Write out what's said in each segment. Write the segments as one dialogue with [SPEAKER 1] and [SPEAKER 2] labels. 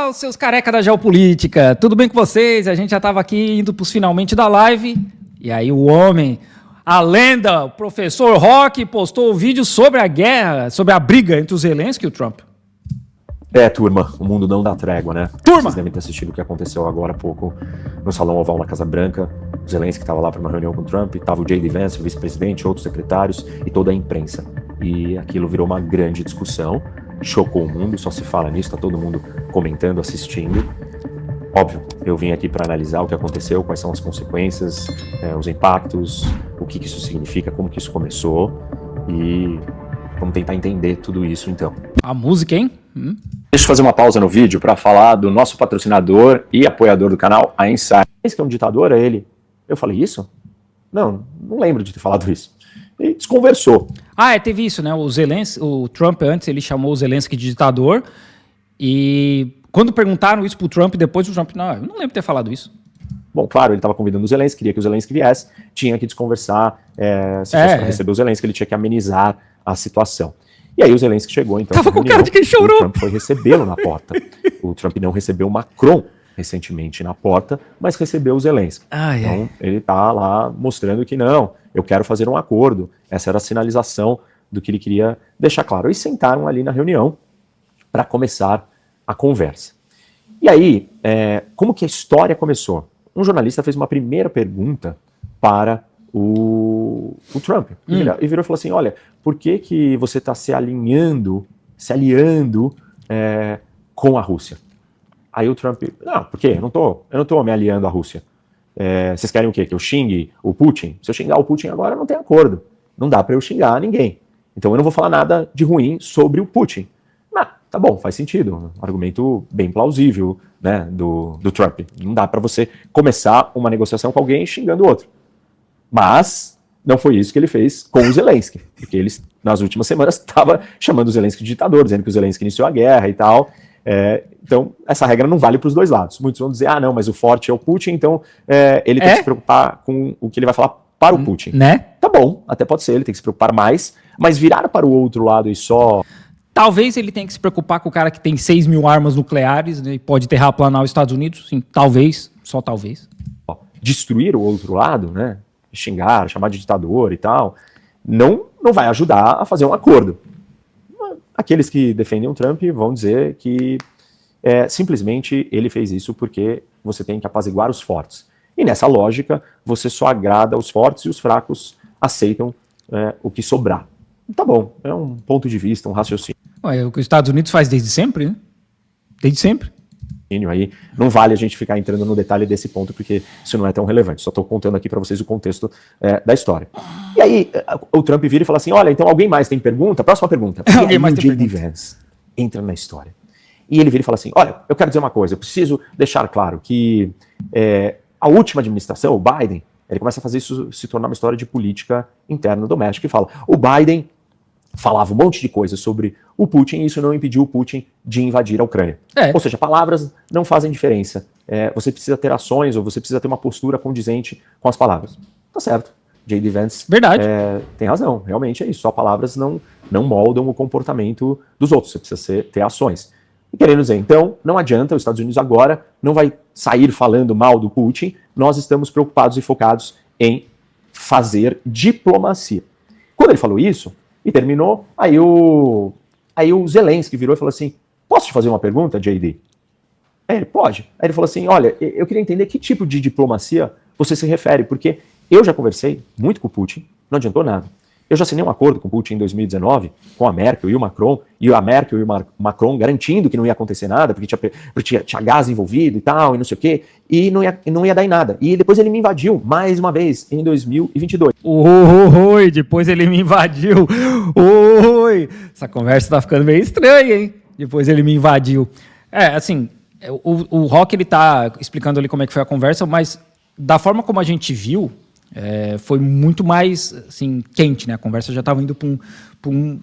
[SPEAKER 1] Olá, os seus careca da geopolítica, tudo bem com vocês? A gente já estava aqui indo para os finalmente da live, e aí o homem, a lenda, o professor Rock, postou o vídeo sobre a guerra, sobre a briga entre o Zelensky e o Trump.
[SPEAKER 2] Turma, o mundo não dá trégua, né?
[SPEAKER 1] Turma!
[SPEAKER 2] Vocês devem ter assistido o que aconteceu agora há pouco no Salão Oval na Casa Branca. O Zelensky estava lá para uma reunião com o Trump, estava o J.D. Vance, o vice-presidente, outros secretários e toda a imprensa. E aquilo virou uma grande discussão, chocou o mundo, só se fala nisso, está todo mundo comentando, assistindo. Óbvio, eu vim aqui para analisar o que aconteceu, quais são as consequências, os impactos, o que isso significa, como que isso começou e vamos tentar entender tudo isso então.
[SPEAKER 1] A música, hein?
[SPEAKER 2] Deixa eu fazer uma pausa no vídeo para falar do nosso patrocinador e apoiador do canal, a Insight. Esse que é um ditador, é ele. Eu falei isso? Não lembro de ter falado isso. E desconversou.
[SPEAKER 1] Teve isso, né? O Trump antes, ele chamou o Zelensky de ditador e quando perguntaram isso pro Trump, depois o Trump, eu não lembro de ter falado isso.
[SPEAKER 2] Bom, claro, ele estava convidando o Zelensky, queria que o Zelensky viesse, tinha que desconversar, se fosse para receber o Zelensky, ele tinha que amenizar a situação. E aí o Zelensky chegou, então,
[SPEAKER 1] tava com cara de quem chorou.
[SPEAKER 2] O Trump foi recebê-lo na porta. O Trump não recebeu o Macron recentemente na porta, mas recebeu o Zelensky. Então, ele tá lá mostrando que não, eu quero fazer um acordo. Essa era a sinalização do que ele queria deixar claro. E sentaram ali na reunião para começar a conversa. E aí, como que a história começou? Um jornalista fez uma primeira pergunta para o Trump. E virou e falou assim, olha, por que você está se aliando com a Rússia? Aí o Trump, não, por quê? Eu não tô me aliando à Rússia. Vocês querem o quê? Que eu xingue o Putin? Se eu xingar o Putin agora, não tem acordo. Não dá para eu xingar ninguém. Então eu não vou falar nada de ruim sobre o Putin. Tá bom, faz sentido. Um argumento bem plausível, né, do Trump. Não dá para você começar uma negociação com alguém xingando o outro. Mas não foi isso que ele fez com o Zelensky. Porque ele, nas últimas semanas, estava chamando o Zelensky de ditador, dizendo que o Zelensky iniciou a guerra e tal. Então, essa regra não vale para os dois lados. Muitos vão dizer, não, mas o forte é o Putin, então ele tem que se preocupar com o que ele vai falar para o Putin.
[SPEAKER 1] Né?
[SPEAKER 2] Tá bom, até pode ser, ele tem que se preocupar mais, mas virar para o outro lado e só...
[SPEAKER 1] Talvez ele tenha que se preocupar com o cara que tem 6 mil armas nucleares, né, e pode terraplanar os Estados Unidos. Sim, talvez, só talvez.
[SPEAKER 2] Destruir o outro lado, né? Xingar, chamar de ditador e tal, não vai ajudar a fazer um acordo. Aqueles que defendem o Trump vão dizer que simplesmente ele fez isso porque você tem que apaziguar os fortes. E nessa lógica, você só agrada os fortes e os fracos aceitam o que sobrar. Tá bom, é um ponto de vista, um raciocínio.
[SPEAKER 1] É o que os Estados Unidos faz desde sempre, né? Desde sempre.
[SPEAKER 2] Aí não vale a gente ficar entrando no detalhe desse ponto, porque isso não é tão relevante. Só estou contando aqui para vocês o contexto da história. E aí o Trump vira e fala assim, olha, então alguém mais tem pergunta? Próxima pergunta. E aí o J.D. Vance entra na história. E ele vira e fala assim, olha, eu quero dizer uma coisa, eu preciso deixar claro que a última administração, o Biden, ele começa a fazer isso se tornar uma história de política interna doméstica e fala, o Biden falava um monte de coisas sobre o Putin e isso não impediu o Putin de invadir a Ucrânia. Ou seja, palavras não fazem diferença. Você precisa ter ações ou você precisa ter uma postura condizente com as palavras. Tá certo. J.D. Vance tem razão, realmente é isso. Só palavras não moldam o comportamento dos outros. Você precisa ter ações. E querendo dizer, então, não adianta, os Estados Unidos agora não vai sair falando mal do Putin, nós estamos preocupados e focados em fazer diplomacia. Quando ele falou isso, e terminou, aí o Zelensky virou e falou assim, posso te fazer uma pergunta, J.D.? Aí ele, pode. Aí ele falou assim, olha, eu queria entender que tipo de diplomacia você se refere, porque eu já conversei muito com o Putin, não adiantou nada. Eu já assinei um acordo com o Putin em 2019, com a Merkel e o Macron, e a Merkel e o Macron garantindo que não ia acontecer nada, porque tinha gás envolvido e tal, e não sei o quê, e não ia dar em nada. E depois ele me invadiu, mais uma vez, em 2022.
[SPEAKER 1] Oi, depois ele me invadiu. Oi, essa conversa tá ficando meio estranha, hein? Depois ele me invadiu. Assim, o Rock, ele tá explicando ali como é que foi a conversa, mas da forma como a gente viu, foi muito mais assim, quente, né? A conversa já estava indo para um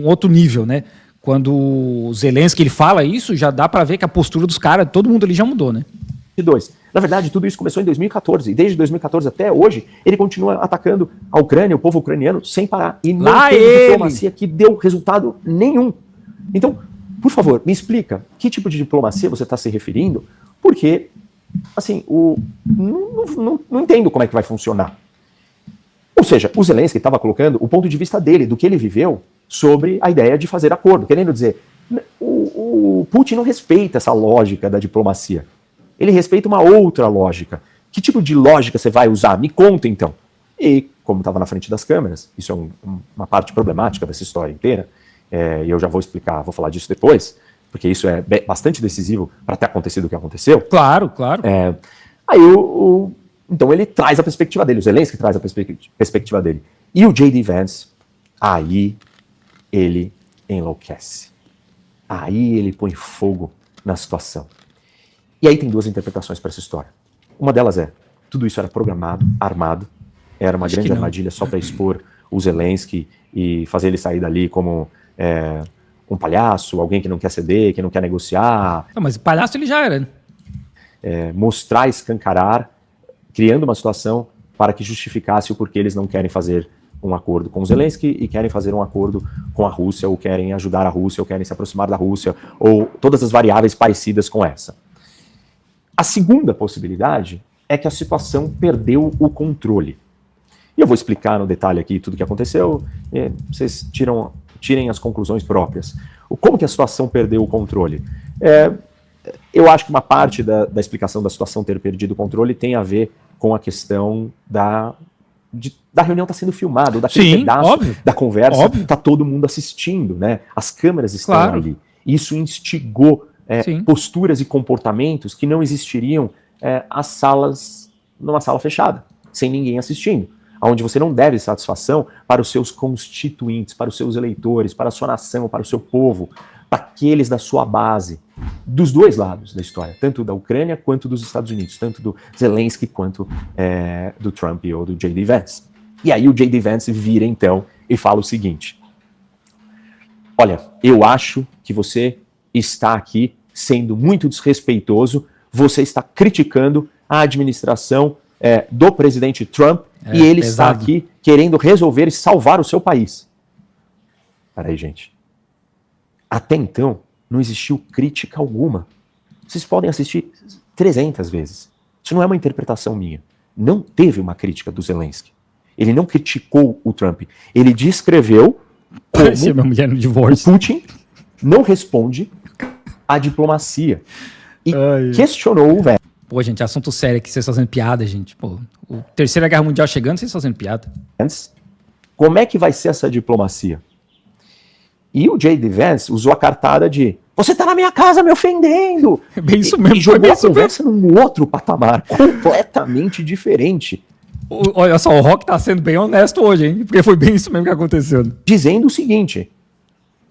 [SPEAKER 1] outro nível, né? Quando o Zelensky ele fala isso, já dá para ver que a postura dos caras, todo mundo ali já mudou, né?
[SPEAKER 2] Na verdade, tudo isso começou em 2014, e desde 2014 até hoje, ele continua atacando a Ucrânia, o povo ucraniano, sem parar. E não teve diplomacia que deu resultado nenhum. Então, por favor, me explica que tipo de diplomacia você está se referindo, porque, assim, não entendo como é que vai funcionar. Ou seja, o Zelensky estava colocando o ponto de vista dele, do que ele viveu, sobre a ideia de fazer acordo, querendo dizer, o Putin não respeita essa lógica da diplomacia. Ele respeita uma outra lógica. Que tipo de lógica você vai usar? Me conta, então. E, como estava na frente das câmeras, isso é uma parte problemática dessa história inteira, e eu já vou explicar, vou falar disso depois, porque isso é bastante decisivo para ter acontecido o que aconteceu.
[SPEAKER 1] Claro, claro.
[SPEAKER 2] Aí então ele traz a perspectiva dele, o Zelensky traz a perspectiva dele. E o J.D. Vance, aí ele enlouquece. Aí ele põe fogo na situação. E aí tem duas interpretações para essa história. Uma delas é, tudo isso era programado, armado, era uma grande armadilha só para expor o Zelensky e fazer ele sair dali como um palhaço, alguém que não quer ceder, que não quer negociar.
[SPEAKER 1] Não, mas palhaço ele já era.
[SPEAKER 2] Mostrar, escancarar, criando uma situação para que justificasse o porquê eles não querem fazer um acordo com o Zelensky e querem fazer um acordo com a Rússia, ou querem ajudar a Rússia, ou querem se aproximar da Rússia, ou todas as variáveis parecidas com essa. A segunda possibilidade é que a situação perdeu o controle. E eu vou explicar no detalhe aqui tudo o que aconteceu, e vocês tirem as conclusões próprias. Como que a situação perdeu o controle? Eu acho que uma parte da explicação da situação ter perdido o controle tem a ver com a questão da reunião estar sendo filmada, daquele pedaço da conversa, está todo mundo assistindo, né? As câmeras estão ali. Isso instigou posturas e comportamentos que não existiriam numa sala fechada, sem ninguém assistindo, onde você não deve satisfação para os seus constituintes, para os seus eleitores, para a sua nação, para o seu povo, para aqueles da sua base, dos dois lados da história, tanto da Ucrânia quanto dos Estados Unidos, tanto do Zelensky quanto do Trump ou do J.D. Vance. E aí o J.D. Vance vira então e fala o seguinte: olha, eu acho que você está aqui sendo muito desrespeitoso, você está criticando a administração do presidente Trump e ele está aqui querendo resolver e salvar o seu país. Peraí, gente. Até então, não existiu crítica alguma. Vocês podem assistir 300 vezes. Isso não é uma interpretação minha. Não teve uma crítica do Zelensky. Ele não criticou o Trump. Ele descreveu como
[SPEAKER 1] minha mulher no divórcio.
[SPEAKER 2] O Putin não responde à diplomacia. E questionou o velho.
[SPEAKER 1] Pô, gente, assunto sério aqui, vocês fazendo piada, gente. Pô, Terceira Guerra Mundial chegando, vocês fazendo piada.
[SPEAKER 2] Como é que vai ser essa diplomacia? E o J.D. Vance usou a cartada de você tá na minha casa me ofendendo.
[SPEAKER 1] É bem isso mesmo.
[SPEAKER 2] E jogou a conversa num outro patamar, completamente diferente.
[SPEAKER 1] Olha só, o Rock tá sendo bem honesto hoje, hein? Porque foi bem isso mesmo que aconteceu.
[SPEAKER 2] Dizendo o seguinte: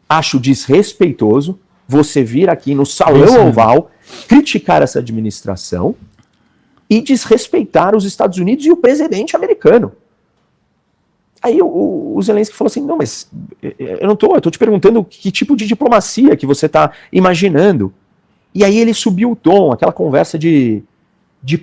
[SPEAKER 2] acho desrespeitoso você vir aqui no Salão Oval criticar essa administração e desrespeitar os Estados Unidos e o presidente americano. Aí o Zelensky falou assim, não, mas eu tô te perguntando que tipo de diplomacia que você está imaginando. E aí ele subiu o tom, aquela conversa de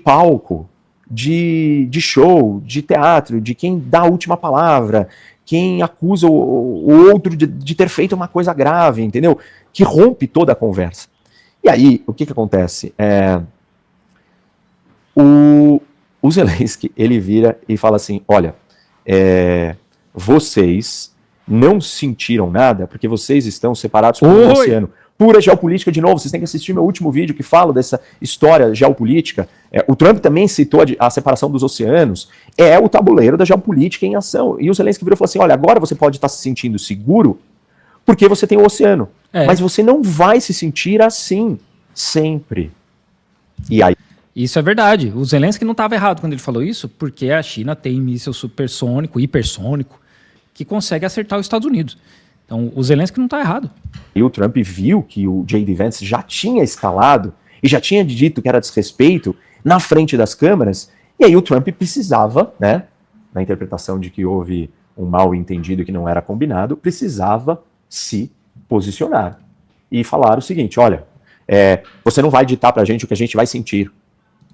[SPEAKER 2] palco, de show, de teatro, de quem dá a última palavra, quem acusa o outro de ter feito uma coisa grave, entendeu? Que rompe toda a conversa. E aí, o que acontece? O Zelensky, ele vira e fala assim, olha, vocês não sentiram nada porque vocês estão separados por um oceano. Pura geopolítica, de novo, vocês têm que assistir meu último vídeo que fala dessa história geopolítica. O Trump também citou a separação dos oceanos. É o tabuleiro da geopolítica em ação. E o Zelensky virou e falou assim, olha, agora você pode estar se sentindo seguro porque você tem o oceano. Mas você não vai se sentir assim sempre. E aí...
[SPEAKER 1] Isso é verdade. O Zelensky não estava errado quando ele falou isso, porque a China tem míssil supersônico, hipersônico, que consegue acertar os Estados Unidos. Então, o Zelensky não está errado.
[SPEAKER 2] E o Trump viu que o J.D. Vance já tinha escalado e já tinha dito que era desrespeito na frente das câmeras, e aí o Trump precisava, né, na interpretação de que houve um mal entendido que não era combinado, precisava se posicionar e falar o seguinte, olha, você não vai ditar pra gente o que a gente vai sentir.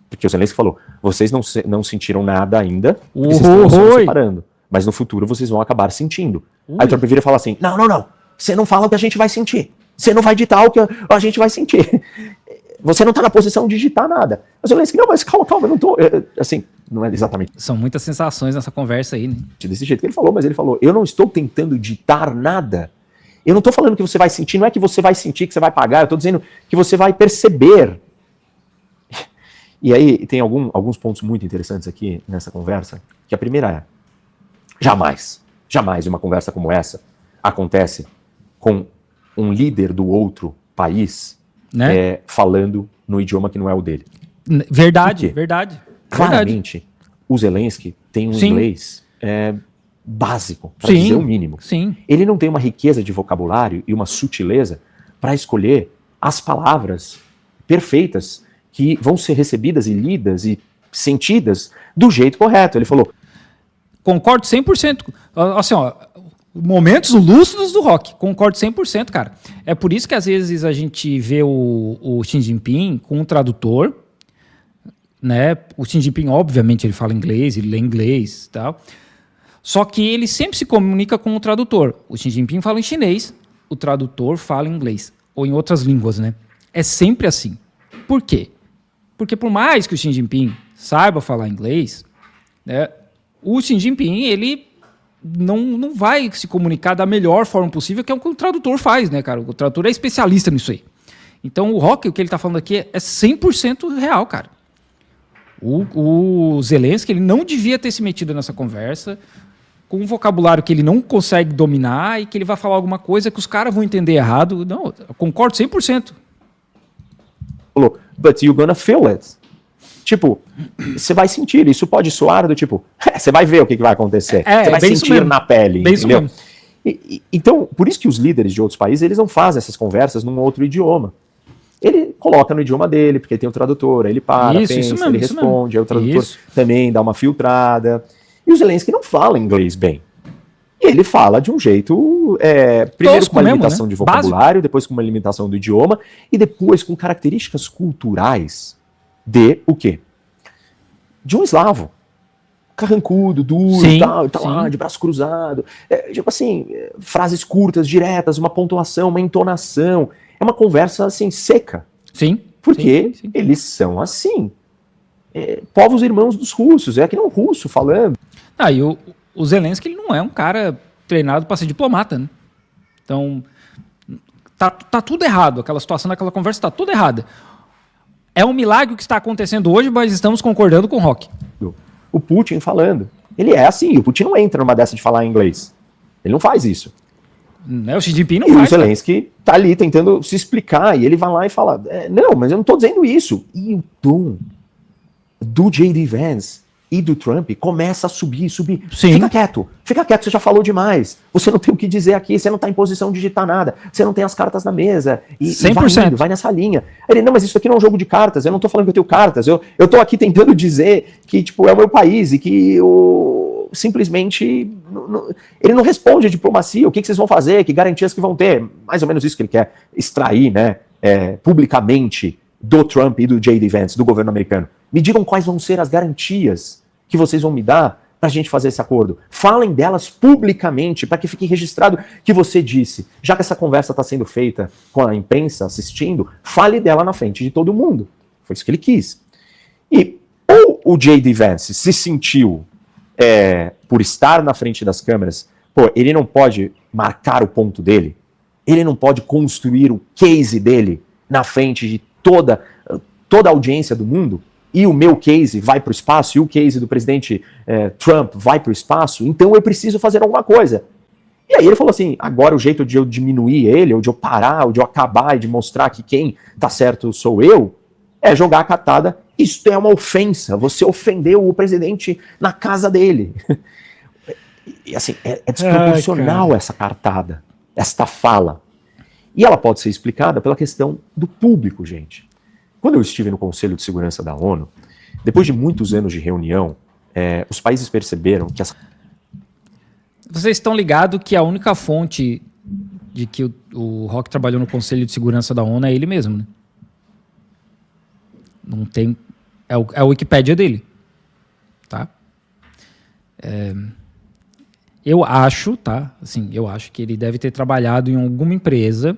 [SPEAKER 2] Porque o Zelensky falou, vocês não sentiram nada ainda, porque vocês estão se separando. Mas no futuro vocês vão acabar sentindo. Aí o Trump vira e fala assim, não, você não fala o que a gente vai sentir. Você não vai ditar o que a gente vai sentir. Você não está na posição de digitar nada. Mas eu falei, não, mas calma, eu não estou... Assim, não é exatamente
[SPEAKER 1] São muitas sensações nessa conversa aí, né?
[SPEAKER 2] desse jeito que ele falou, mas ele falou, eu não estou tentando ditar nada. Eu não estou falando que você vai sentir, não é que você vai sentir que você vai pagar, eu estou dizendo que você vai perceber. E aí tem alguns pontos muito interessantes aqui nessa conversa, que a primeira é, jamais uma conversa como essa acontece com um líder do outro país, né? Falando no idioma que não é o dele.
[SPEAKER 1] Verdade.
[SPEAKER 2] Claramente, o Zelensky tem um
[SPEAKER 1] Sim.
[SPEAKER 2] inglês básico, para dizer o mínimo.
[SPEAKER 1] Sim.
[SPEAKER 2] Ele não tem uma riqueza de vocabulário e uma sutileza para escolher as palavras perfeitas que vão ser recebidas e lidas e sentidas do jeito correto. Ele falou...
[SPEAKER 1] Concordo 100%. Assim, ó, momentos lúcidos do Rock. Concordo 100%, cara. É por isso que às vezes a gente vê o Xi Jinping com um tradutor, né? O Xi Jinping, obviamente, ele fala inglês, ele lê inglês e tal. Só que ele sempre se comunica com o tradutor. O Xi Jinping fala em chinês, o tradutor fala em inglês. Ou em outras línguas, né? É sempre assim. Por quê? Porque por mais que o Xi Jinping saiba falar inglês, né, o Xi Jinping, ele não vai se comunicar da melhor forma possível, que é o que o tradutor faz, né, cara? O tradutor é especialista nisso aí. Então, o Rock, o que ele está falando aqui, é 100% real, cara. O Zelensky, ele não devia ter se metido nessa conversa com um vocabulário que ele não consegue dominar e que ele vai falar alguma coisa que os caras vão entender errado. Não, eu concordo 100%.
[SPEAKER 2] Falou, but you're gonna feel it. Tipo, você vai sentir. Isso pode soar do tipo, você vai ver o que vai acontecer. Você vai sentir na pele,
[SPEAKER 1] bem
[SPEAKER 2] entendeu? Então, por isso que os líderes de outros países, eles não fazem essas conversas num outro idioma. Ele coloca no idioma dele, porque tem o tradutor, aí ele para, pensa, mesmo, ele responde, aí o tradutor também dá uma filtrada. E o Zelensky não fala inglês bem. Ele fala de um jeito, primeiro com uma limitação de vocabulário, depois com uma limitação do idioma, e depois com características culturais de o quê? De um eslavo. Carrancudo, duro, tá lá, de braço cruzado. Tipo assim, frases curtas, diretas, uma pontuação, uma entonação. É uma conversa, assim, seca.
[SPEAKER 1] Sim.
[SPEAKER 2] Porque eles são assim. Povos irmãos dos russos. É que não russo falando.
[SPEAKER 1] E o Zelensky, ele não é um cara treinado para ser diplomata, né? Então, tá tudo errado. Aquela situação daquela conversa tá tudo errada. É um milagre o que está acontecendo hoje, mas estamos concordando com o Rock.
[SPEAKER 2] O Putin falando. Ele é assim. O Putin não entra numa dessa de falar inglês. Ele não faz isso.
[SPEAKER 1] O Xi Jinping não
[SPEAKER 2] faz. E o Zelensky tá ali tentando se explicar. E ele vai lá e fala, não, mas eu não tô dizendo isso. E o tom do J.D. Vance e do Trump começa a subir.
[SPEAKER 1] Sim.
[SPEAKER 2] Fica quieto, você já falou demais. Você não tem o que dizer aqui, você não tá em posição de digitar nada, você não tem as cartas na mesa. E
[SPEAKER 1] 100%.
[SPEAKER 2] Vai nessa linha. Ele, não, mas isso aqui não é um jogo de cartas, eu não tô falando que eu tenho cartas, eu tô aqui tentando dizer que, tipo, é o meu país e que simplesmente ele não responde a diplomacia, o que vocês vão fazer, que garantias que vão ter. Mais ou menos isso que ele quer extrair, né, publicamente do Trump e do J.D. Vance, do governo americano. Me digam quais vão ser as garantias que vocês vão me dar para a gente fazer esse acordo. Falem delas publicamente, para que fique registrado que você disse. Já que essa conversa está sendo feita com a imprensa assistindo, fale dela na frente de todo mundo. Foi isso que ele quis. E ou o J.D. Vance se sentiu, por estar na frente das câmeras, ele não pode marcar o ponto dele, ele não pode construir o case dele na frente de toda a audiência do mundo, e o meu case vai para o espaço, e o case do presidente Trump vai para o espaço, então eu preciso fazer alguma coisa. E aí ele falou assim, agora o jeito de eu diminuir ele, ou de eu parar, ou de eu acabar, e de mostrar que quem tá certo sou eu, é jogar a cartada. Isso é uma ofensa, você ofendeu o presidente na casa dele. E assim, é desproporcional essa cartada, esta fala. E ela pode ser explicada pela questão do público, gente. Quando eu estive no Conselho de Segurança da ONU, depois de muitos anos de reunião, os países perceberam que essa...
[SPEAKER 1] Vocês estão ligados que a única fonte de que o Rock trabalhou no Conselho de Segurança da ONU é ele mesmo, né? Não tem... É a Wikipédia dele. Tá? Eu acho, tá? Assim, eu acho que ele deve ter trabalhado em alguma empresa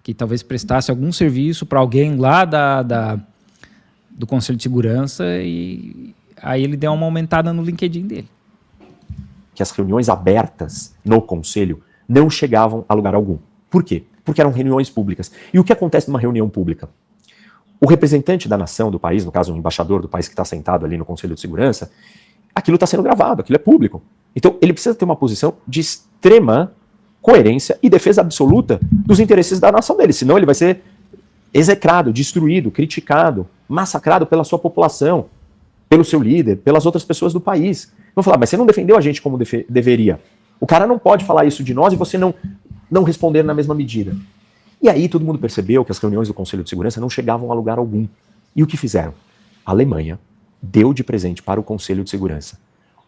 [SPEAKER 1] que talvez prestasse algum serviço para alguém lá do Conselho de Segurança, e aí ele deu uma aumentada no LinkedIn dele.
[SPEAKER 2] Que as reuniões abertas no Conselho não chegavam a lugar algum. Por quê? Porque eram reuniões públicas. E o que acontece numa reunião pública? O representante da nação, do país, no caso, o embaixador do país que está sentado ali no Conselho de Segurança, aquilo está sendo gravado, aquilo é público. Então, ele precisa ter uma posição de extrema coerência e defesa absoluta dos interesses da nação dele, senão ele vai ser execrado, destruído, criticado, massacrado pela sua população, pelo seu líder, pelas outras pessoas do país. Vão falar, mas você não defendeu a gente como deveria. O cara não pode falar isso de nós e você não responder na mesma medida. E aí todo mundo percebeu que as reuniões do Conselho de Segurança não chegavam a lugar algum. E o que fizeram? A Alemanha deu de presente para o Conselho de Segurança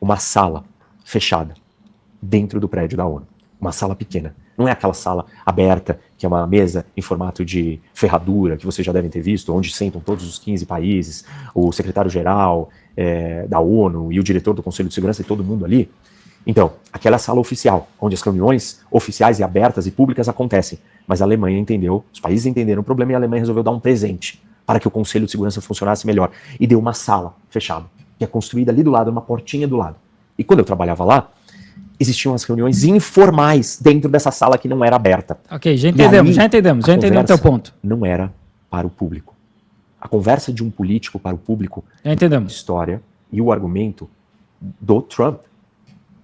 [SPEAKER 2] uma sala fechada dentro do prédio da ONU. Uma sala pequena. Não é aquela sala aberta, que é uma mesa em formato de ferradura, que vocês já devem ter visto, onde sentam todos os 15 países, o secretário-geral da ONU e o diretor do Conselho de Segurança e todo mundo ali. Então, aquela sala oficial, onde as reuniões oficiais e abertas e públicas acontecem. Mas a Alemanha entendeu, os países entenderam o problema e a Alemanha resolveu dar um presente para que o Conselho de Segurança funcionasse melhor. E deu uma sala fechada, que é construída ali do lado, uma portinha do lado. E quando eu trabalhava lá, existiam as reuniões informais dentro dessa sala que não era aberta.
[SPEAKER 1] Ok, já entendemos o teu ponto.
[SPEAKER 2] Não era para o público. A conversa de um político para o público,
[SPEAKER 1] Já entendemos.
[SPEAKER 2] a história e o argumento do Trump.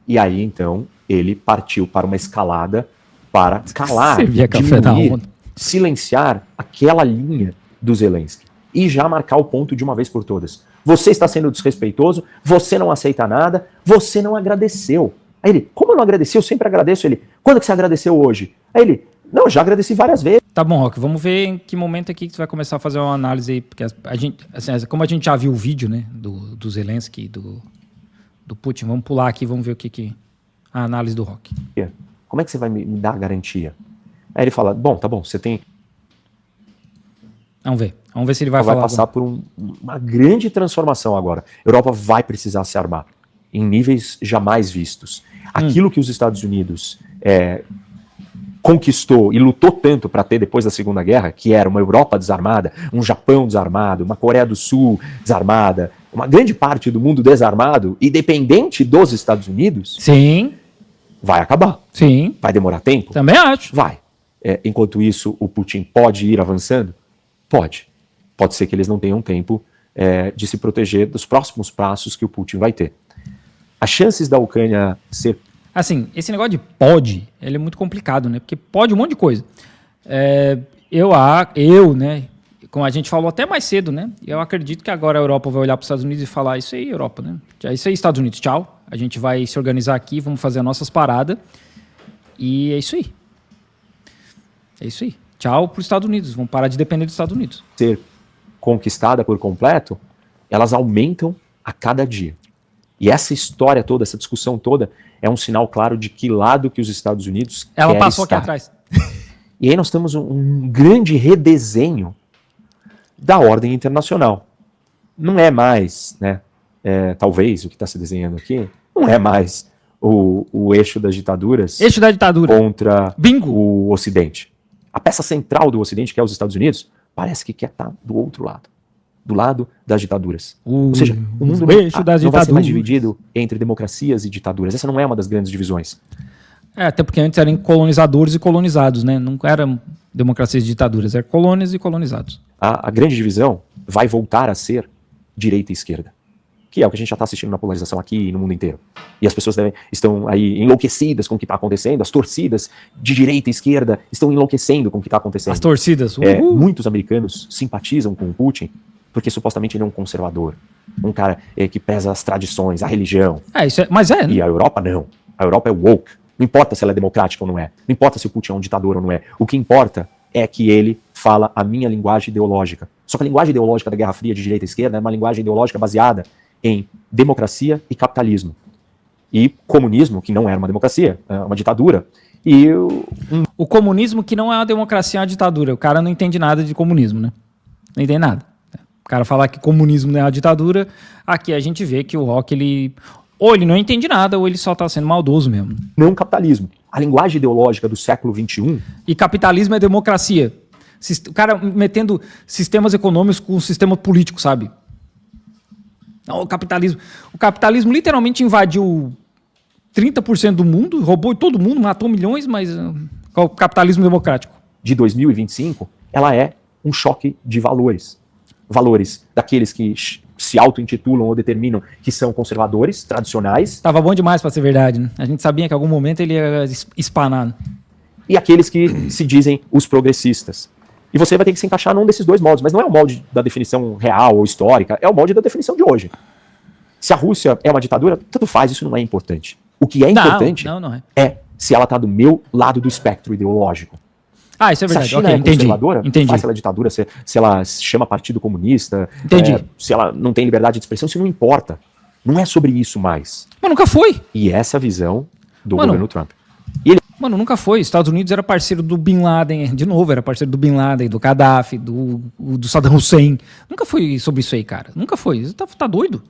[SPEAKER 2] E aí, então, ele partiu para uma escalada para calar,
[SPEAKER 1] Servia café da
[SPEAKER 2] diminuir,
[SPEAKER 1] ONU.
[SPEAKER 2] silenciar aquela linha do Zelensky. E já marcar o ponto de uma vez por todas. Você está sendo desrespeitoso, você não aceita nada, você não agradeceu. Aí ele, como eu não agradeci? Eu sempre agradeço. Ele, quando que você agradeceu hoje? Aí ele, não, já agradeci várias vezes.
[SPEAKER 1] Tá bom, Roque, vamos ver em que momento aqui que você vai começar a fazer uma análise aí, porque a gente, assim, como a gente já viu o vídeo, né, do Zelensky, do Putin, vamos pular aqui, vamos ver o que a análise do Roque.
[SPEAKER 2] Como é que você vai me dar a garantia? Aí ele fala, bom, tá bom, você tem...
[SPEAKER 1] Vamos ver se ele vai falar.
[SPEAKER 2] Vai passar por uma grande transformação agora. A Europa vai precisar se armar em níveis jamais vistos. Aquilo que os Estados Unidos conquistou e lutou tanto para ter depois da Segunda Guerra, que era uma Europa desarmada, um Japão desarmado, uma Coreia do Sul desarmada, uma grande parte do mundo desarmado e dependente dos Estados Unidos,
[SPEAKER 1] Sim,
[SPEAKER 2] vai acabar.
[SPEAKER 1] sim,
[SPEAKER 2] Vai demorar tempo?
[SPEAKER 1] também acho.
[SPEAKER 2] Vai. Enquanto isso, o Putin pode ir avançando? Pode. Pode ser que eles não tenham tempo de se proteger dos próximos passos que o Putin vai ter. As chances da Ucrânia ser...
[SPEAKER 1] Assim, esse negócio de pode, ele é muito complicado, né? Porque pode um monte de coisa. Eu, né? Como a gente falou até mais cedo, né? Eu acredito que agora a Europa vai olhar para os Estados Unidos e falar, isso aí, Europa, né? Isso aí, Estados Unidos, tchau. A gente vai se organizar aqui, vamos fazer as nossas paradas. E é isso aí. É isso aí. Tchau para os Estados Unidos. Vamos parar de depender dos Estados Unidos.
[SPEAKER 2] ser conquistada por completo, elas aumentam a cada dia. E essa história toda, essa discussão toda, é um sinal claro de que lado que os Estados Unidos
[SPEAKER 1] Ela
[SPEAKER 2] quer
[SPEAKER 1] passou
[SPEAKER 2] estar.
[SPEAKER 1] aqui atrás.
[SPEAKER 2] E aí nós temos um grande redesenho da ordem internacional. Não é mais, né, talvez o que está se desenhando aqui, não é mais o eixo das ditaduras
[SPEAKER 1] Eixo da ditadura.
[SPEAKER 2] contra
[SPEAKER 1] Bingo.
[SPEAKER 2] o Ocidente. A peça central do Ocidente, que é os Estados Unidos, parece que quer estar do outro lado. Do lado das ditaduras. Ou seja, o mundo
[SPEAKER 1] eixo das
[SPEAKER 2] não vai ser mais
[SPEAKER 1] ditaduras.
[SPEAKER 2] dividido entre democracias e ditaduras. Essa não é uma das grandes divisões.
[SPEAKER 1] Até porque antes eram colonizadores e colonizados, né? Não eram democracias e ditaduras, eram colônias e colonizados.
[SPEAKER 2] A grande divisão vai voltar a ser direita e esquerda. Que é o que a gente já está assistindo na polarização aqui e no mundo inteiro. E as pessoas estão aí enlouquecidas com o que está acontecendo. As torcidas de direita e esquerda estão enlouquecendo com o que está acontecendo.
[SPEAKER 1] As torcidas.
[SPEAKER 2] Muitos americanos simpatizam com o Putin porque supostamente ele é um conservador. Um cara que preza as tradições, a religião.
[SPEAKER 1] Mas é, né?
[SPEAKER 2] E a Europa não. A Europa é woke. Não importa se ela é democrática ou não é. Não importa se o Putin é um ditador ou não é. O que importa é que ele fala a minha linguagem ideológica. Só que a linguagem ideológica da Guerra Fria de direita e esquerda é uma linguagem ideológica baseada em democracia e capitalismo. E comunismo, que não era uma democracia, é uma ditadura. E
[SPEAKER 1] o comunismo que não é uma democracia, é uma ditadura. O cara não entende nada de comunismo, né? Não entende nada. O cara falar que comunismo não é uma ditadura, aqui a gente vê que o Rock, ou ele não entende nada, ou ele só está sendo maldoso mesmo.
[SPEAKER 2] não capitalismo. A linguagem ideológica do século XXI...
[SPEAKER 1] E capitalismo é democracia. O cara metendo sistemas econômicos com o sistema político, sabe? Não, o capitalismo literalmente invadiu 30% do mundo, roubou todo mundo, matou milhões, mas qual o capitalismo democrático?
[SPEAKER 2] De 2025, ela é um choque de valores. Valores daqueles que se auto-intitulam ou determinam que são conservadores, tradicionais.
[SPEAKER 1] Tava bom demais para ser verdade, né? A gente sabia que em algum momento ele ia espanar.
[SPEAKER 2] E aqueles que se dizem os progressistas. E você vai ter que se encaixar num desses dois moldes, mas não é o molde da definição real ou histórica, é o molde da definição de hoje. Se a Rússia é uma ditadura, tanto faz, isso não é importante. O que é importante
[SPEAKER 1] não
[SPEAKER 2] é se ela está do meu lado do espectro ideológico.
[SPEAKER 1] Ah, isso é verdade.
[SPEAKER 2] Se a China é conservadora,
[SPEAKER 1] entendi.
[SPEAKER 2] faz ela ditadura, se ela se chama partido comunista, se ela não tem liberdade de expressão, isso não importa. Não é sobre isso mais.
[SPEAKER 1] Mas nunca foi.
[SPEAKER 2] E essa é a visão do governo Trump.
[SPEAKER 1] Mano, nunca foi. Estados Unidos era parceiro do Bin Laden, de novo, era parceiro do Bin Laden, do Gaddafi, do Saddam Hussein. Nunca foi sobre isso aí, cara. Nunca foi. Você tá doido?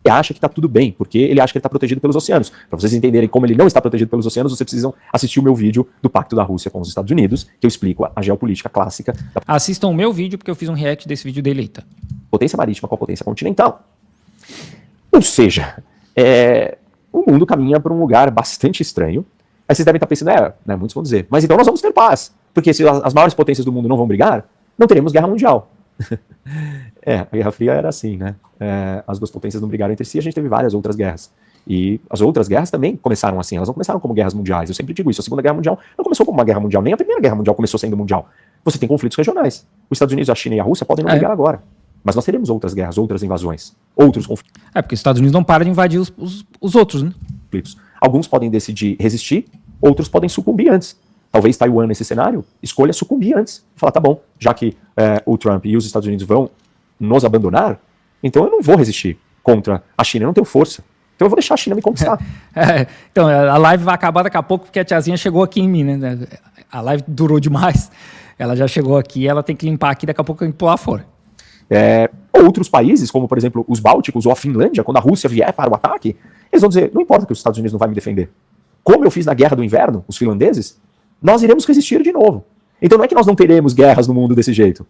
[SPEAKER 2] Ele acha que está tudo bem, porque ele acha que ele está protegido pelos oceanos. Para vocês entenderem como ele não está protegido pelos oceanos, vocês precisam assistir o meu vídeo do Pacto da Rússia com os Estados Unidos, que eu explico a geopolítica clássica da
[SPEAKER 1] Assistam o meu vídeo, porque eu fiz um react desse vídeo dele aí, tá?
[SPEAKER 2] potência marítima com a potência continental. Ou seja, o mundo caminha para um lugar bastante estranho. Aí vocês devem estar pensando, muitos vão dizer, mas então nós vamos ter paz, porque se as maiores potências do mundo não vão brigar, não teremos guerra mundial. A Guerra Fria era assim, né? As duas potências não brigaram entre si, a gente teve várias outras guerras. E as outras guerras também começaram assim, elas não começaram como guerras mundiais. Eu sempre digo isso, a Segunda Guerra Mundial não começou como uma guerra mundial, nem a Primeira Guerra Mundial começou sendo mundial. Você tem conflitos regionais. Os Estados Unidos, a China e a Rússia podem não brigar agora. Mas nós teremos outras guerras, outras invasões, outros conflitos.
[SPEAKER 1] Porque os Estados Unidos não param de invadir os outros, né?
[SPEAKER 2] Alguns podem decidir resistir, outros podem sucumbir antes. Talvez Taiwan, nesse cenário, escolha sucumbir antes. Falar, tá bom, já que o Trump e os Estados Unidos vão nos abandonar, então eu não vou resistir contra a China, eu não tenho força. Então eu vou deixar a China me conquistar.
[SPEAKER 1] Então, a live vai acabar daqui a pouco, porque a tiazinha chegou aqui em mim, né? A live durou demais. Ela já chegou aqui, ela tem que limpar aqui, daqui a pouco eu vou pular fora.
[SPEAKER 2] Outros países, como por exemplo os Bálticos ou a Finlândia, quando a Rússia vier para o ataque, eles vão dizer, não importa que os Estados Unidos não vai me defender. Como eu fiz na Guerra do Inverno, os finlandeses, nós iremos resistir de novo. Então não é que nós não teremos guerras no mundo desse jeito.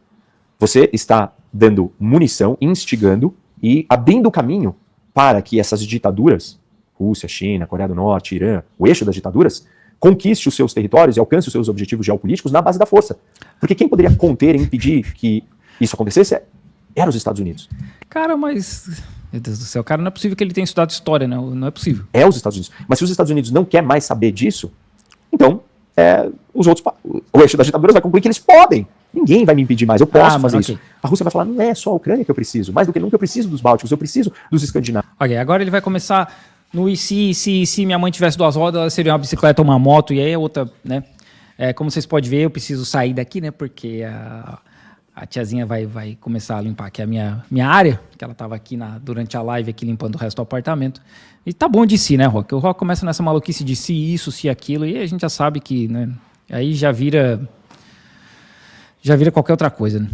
[SPEAKER 2] Você está dando munição, instigando e abrindo caminho para que essas ditaduras, Rússia, China, Coreia do Norte, Irã, o eixo das ditaduras, conquiste os seus territórios e alcance os seus objetivos geopolíticos na base da força. Porque quem poderia conter e impedir que isso acontecesse eram os Estados Unidos.
[SPEAKER 1] Cara, mas... Meu Deus do céu, cara, não é possível que ele tenha estudado história, né? Não é possível.
[SPEAKER 2] É os Estados Unidos. Mas se os Estados Unidos não quer mais saber disso, então o eixo das ditaduras vai concluir que eles podem. Ninguém vai me impedir mais, eu posso fazer isso. A Rússia vai falar, não é só a Ucrânia que eu preciso, mais do que nunca eu preciso dos Bálticos, eu preciso dos escandinavos.
[SPEAKER 1] Ok, agora ele vai começar no e se minha mãe tivesse 2 rodas, ela seria uma bicicleta ou uma moto, e aí é outra, né? Como vocês podem ver, eu preciso sair daqui, né? Porque a tiazinha vai começar a limpar aqui a minha área, que ela estava aqui durante a live aqui limpando o resto do apartamento. E tá bom de si, né, Rock? O Rock começa nessa maluquice de se isso, se aquilo, e a gente já sabe que, né? Aí já vira qualquer outra coisa, né?